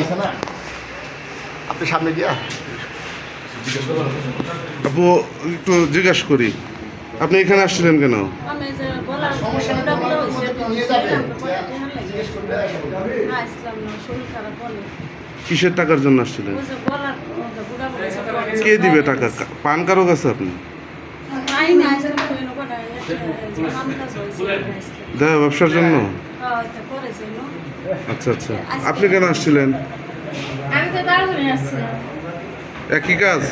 আইছে না আপনি সামনে গিয়া আপু একটু জিজ্ঞেস করি, আপনি এখানে আসছিলেন কেন? কিসের টাকার জন্য আসছিলেন? কে দিবে টাকা? পান কারো কাছে আপনি? দেয় ব্যবসার জন্য? আচ্ছা আচ্ছা, আপনি কেন আসছিলেন? একই কাজ?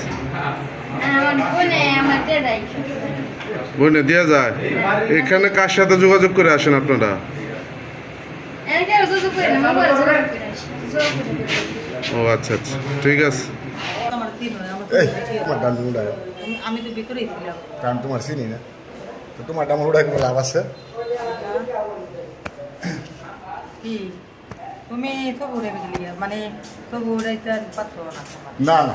বইনে দেওয়া যায়। এখানে কার সাথে যোগাযোগ করে আসেন আপনারা? ও আচ্ছা আচ্ছা, ঠিক আছে। আমি তো ভিতরেই ছিলাম, কারণ তোমার চিনি না তো তোমার ডামর উড়াই কোনো লাভ আছে? কি তুমি সব উড়ে গেলি, মানে সব উড়াইতে পারতো না না? না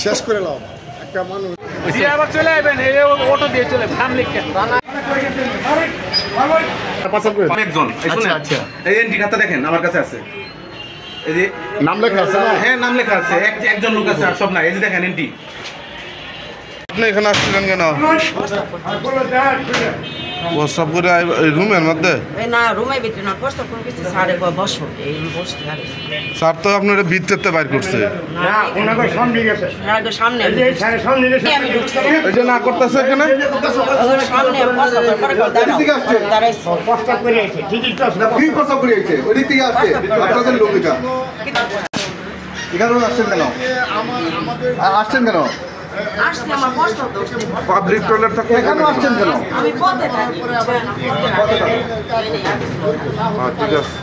শেষ করে লাও একটা মানুষ আবার চলে আসবেন, অটো দিয়ে চলে ফ্যামিলি দেখেন আমার কাছে আছে, এই যে নাম লেখা আছে না? হ্যাঁ নাম লেখা আছে, একজন লোক আছে আর সব না। এই যে দেখেন এনটি। আপনি এখানে আসছিলেন কেন? প্রস্তাব করে রুমের মধ্যে? না, রুমের ভিতরে না, প্রস্তাব করে কিছু সাড়ে বসো, এই বসতে পারে। স্যার তো আপনার ভিতরতে বাইর করছে। সামনে আমি ঢুকছি, এই যে না করতেছে এখানে সামনে প্রস্তাব করে আছে ঠিকই তো কি প্রস্তাব করে আছে ওই দিক থেকে আসছে আপনাদের লোক এটা এখানে আসছেন কেন? আসছেন কেন? আসছি আমার প্রস্তাব পাবলিক টয়লেট থাকলে এখানে আসছেন কেন? আমি পথে থাকি, ঠিক আছে।